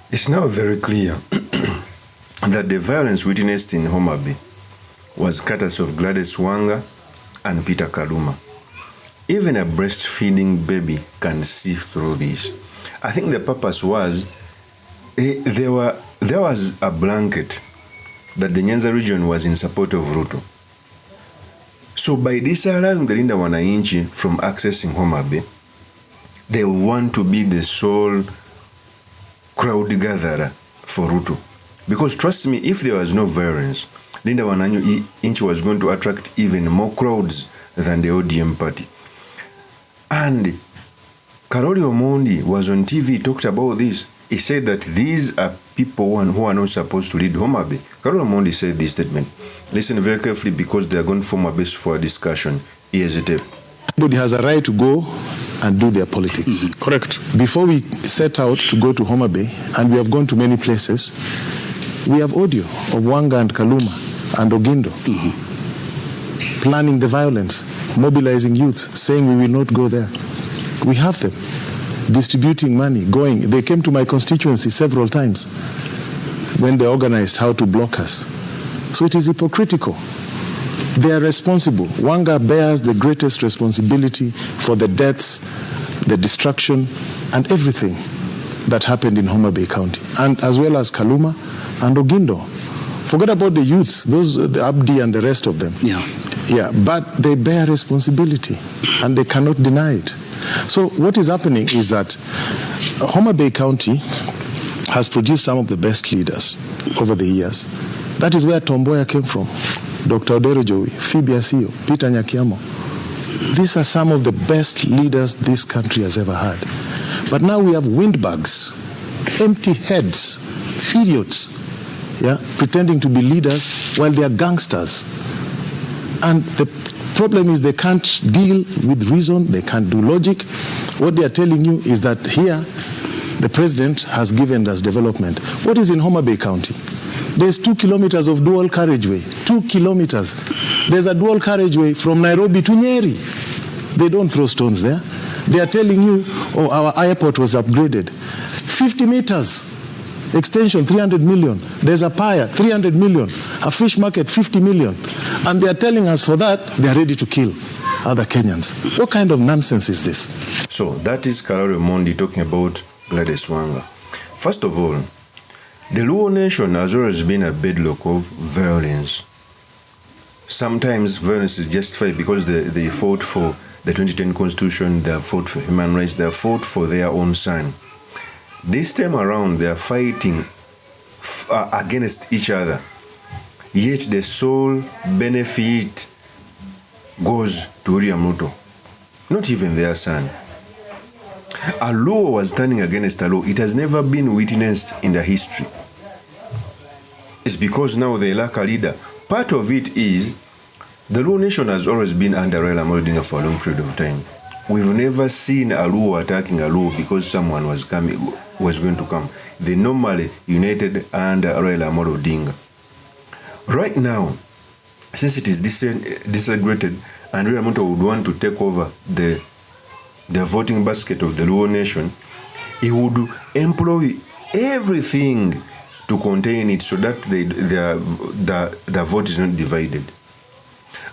It's now very clear that the violence witnessed in HOMABAY was courtesy of GLADYS WANGA and Peter KALUMA. Even a breastfeeding baby can see through this. I think the purpose was there was a blanket that the Nyanza region was in support of Ruto. So by disallowing the Linda Wananchi from accessing HOMABAY, they want to be the sole crowd gatherer for Ruto. Because trust me, if there was no violence, Linda Wananchi was going to attract even more crowds than the ODM party. And CAROLI OMONDI was on TV, talked about this. He said that these are people who are not supposed to lead HOMABAY. CAROLI OMONDI said this statement. Listen very carefully because they are going to form a base for a discussion. Here's a tape. Everybody has a right to go and do their politics. Mm-hmm. Correct. Before we set out to go to HOMABAY, and we have gone to many places, we have audio of Wanga and KALUMA and Ogindo planning the violence, mobilizing youths, saying we will not go there. We have them distributing money, going. They came to my constituency several times when they organized how to block us. So it is hypocritical. They are responsible. Wanga bears the greatest responsibility for the deaths, the destruction, and everything that happened in HOMABAY County, and as well as KALUMA and Ogindo. Forget about the youths, the Abdi and the rest of them. Yeah, but they bear responsibility, and they cannot deny it. So what is happening is that HOMABAY County has produced some of the best leaders over the years. That is where Tomboya came from. Dr. Odero Jowi, Phoebe Asio, Peter Nyakiamo. These are some of the best leaders this country has ever had. But now we have windbags, empty heads, idiots, pretending to be leaders while they are gangsters. And the problem is they can't deal with reason, they can't do logic. What they are telling you is that here, the president has given us development. What is in HOMABAY County? There's 2 kilometers of dual carriageway. 2 kilometers. There's a dual carriageway from Nairobi to Nyeri. They don't throw stones there. They are telling you, oh, our airport was upgraded. 50 meters. Extension, 300 million. There's a pier, 300 million. A fish market, 50 million. And they are telling us for that, they are ready to kill other Kenyans. What kind of nonsense is this? So that is CAROLI OMONDI talking about GLADYS WANGA. First of all, the Luo nation has always been a bedrock of violence. Sometimes violence is justified because they fought for the 2010 constitution, they have fought for human rights, they have fought for their own son. This time around, they are fighting against each other. Yet the sole benefit goes to William Ruto, not even their son. A law was turning against a law. It has never been witnessed in the history. It's because now they lack a leader. Part of it is the Luo nation has always been under Raila Amolo Odinga for a long period of time. We've never seen a Luo attacking a Luo because someone was going to come. They normally united under Raila Amolo Odinga. Right now, since it is disintegrated and Raila Amolo would want to take over the voting basket of the Luo nation, he would employ everything to contain it so that the vote is not divided.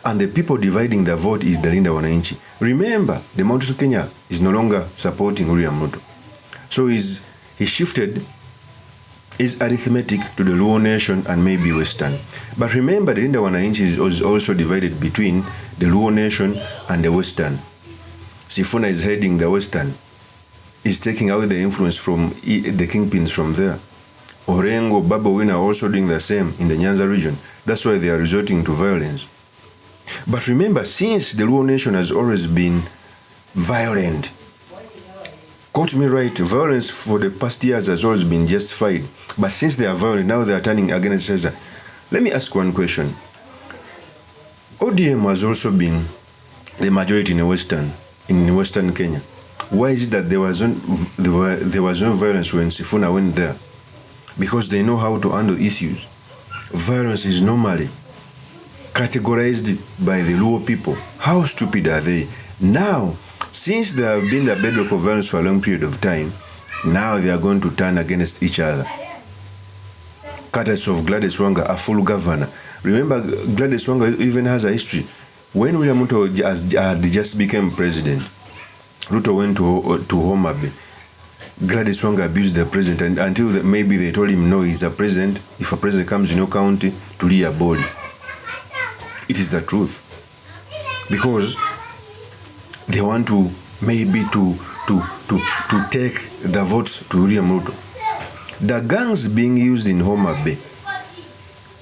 And the people dividing the vote is the Linda Wananchi. Remember, the Mount Kenya is no longer supporting William Ruto. So he shifted his arithmetic to the Luo nation and maybe Western. But remember, the Linda Wananchi is also divided between the Luo nation and the Western. Sifuna is heading the Western. He's taking away the influence from the kingpins from there. Orengo, Baba Wina are also doing the same in the Nyanza region. That's why they are resorting to violence. But remember, since the Luo nation has always been violent, quote me right, violence for the past years has always been justified. But since they are violent, now they are turning against each other. Let me ask one question. ODM has also been the majority in Western Kenya. Why is it that there was no violence when Sifuna went there? Because they know how to handle issues. Violence is normally categorized by the Luo people. How stupid are they? Now, since there have been a bedrock of violence for a long period of time, Now they are going to turn against each other. Courtesy of Gladys Wanga, a full governor. Remember, Gladys Wanga even has a history. When William Ruto just became president, Ruto went to HOMABAY. Gladys Wanga abused the president until maybe they told him, no, he's a president. If a president comes in your county, to leave a body. It is the truth. Because they want to maybe to take the votes to William Ruto. The gangs being used in HOMABAY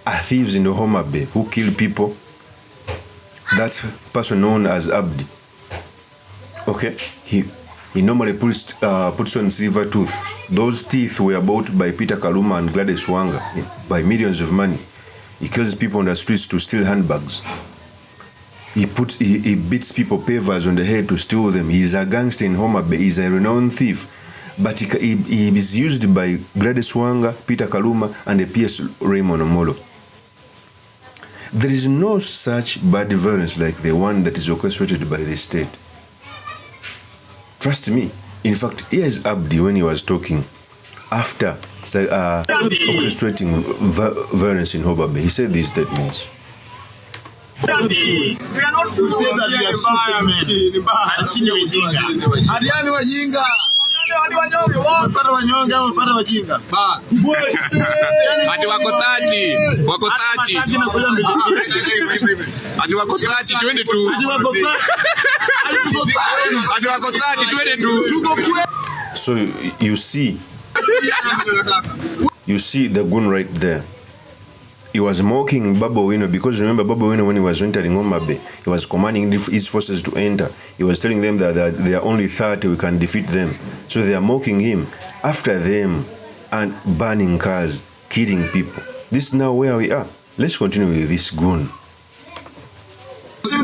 are thieves in HOMABAY who kill people. That person known as Abdi. Okay? He normally puts on silver tooth. Those teeth were bought by Peter KALUMA and Gladys Wanga by millions of money. He kills people on the streets to steal handbags. He beats people pavers on the head to steal them. He's a gangster in HOMABAY. He's a renowned thief. But he is used by Gladys Wanga, Peter KALUMA, and the PS Raymond Omolo. There is no such bad violence like the one that is orchestrated by the state. Trust me. In fact, here's Abdi when he was talking after orchestrating violence in HOMABAY. He said these statements. We are not to say that we are So you see the goon right there. He was mocking Baba Owino because remember Baba Owino when he was entering HOMABAY, he was commanding his forces to enter. He was telling them that they are only 30, we can defeat them. So they are mocking him. After them and burning cars, killing people. This is now where we are. Let's continue with this goon. Never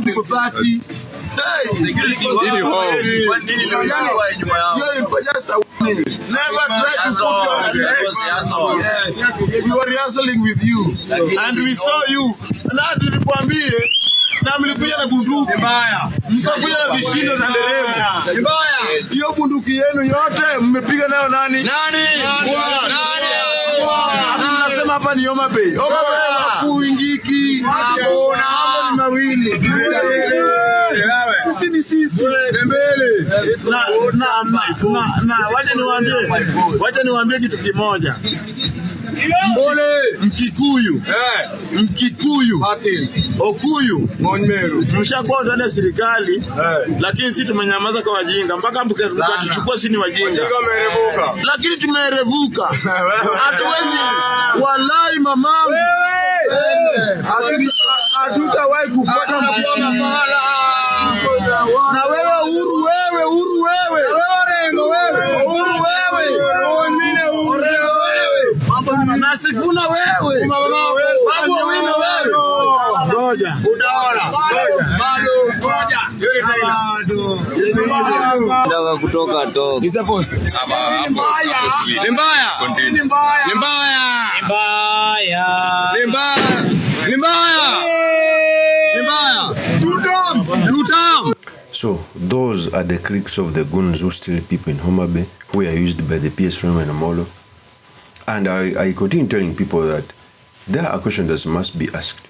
try to put your we were wrestling with you and we saw you na tulikwambie na mlikuja na bunduki mbaya mkakuja na vishindo na nderemo mbaya hiyo bunduki yenu yote mmepiga nayo nani anasema hapa ni HOMABAY kuingiki hakuna mawili sisi mbele na wacha niwaambie kitu kimoja. Mbole Mkikuyu Okuyu mshakuwa ndani ya serikali lakini sisi tumenyamaza kwa wajinga mpaka mkatuchukua sisi ni wajinga lakini tumerevuka hatuwezi wallahi mamangu hatutawahi kufuata na wewe Uhuru Nasifuna wewe Baba Owino wewe ngoja utaona ngoja ndio kutoka to ni support ni mbaya So those are the cliques of the goons who steal people in HOMABAY, who are used by the PS Raymond Omolo. And I continue telling people that there are questions that must be asked.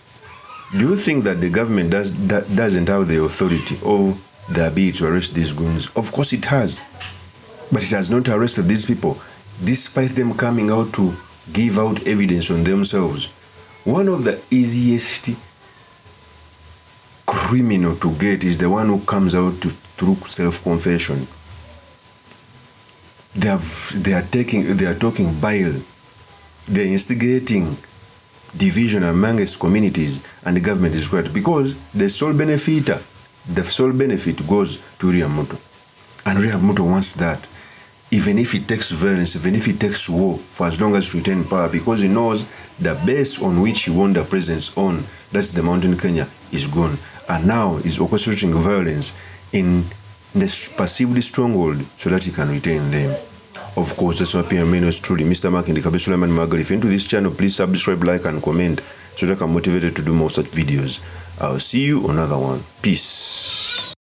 Do you think that the government doesn't have the authority or the ability to arrest these goons? Of course it has. But it has not arrested these people, despite them coming out to give out evidence on themselves. One of the easiest criminal to get is the one who comes out through self-confession. They are talking bile. They are instigating division amongst communities, and the government is correct because the sole benefit goes to William Ruto, and William Ruto wants that. Even if it takes violence, even if it takes war, for as long as he retains power, because he knows the base on which he won the presidents on, that's the mountain Kenya, is gone. And now he's orchestrating violence in the perceived stronghold so that he can retain them. Of course, that's my opinion is truly Mr. Mark in the Kabi Suleiman Magal. If you're into this channel, please subscribe, like, and comment so that I can motivate you to do more such videos. I'll see you on another one. Peace.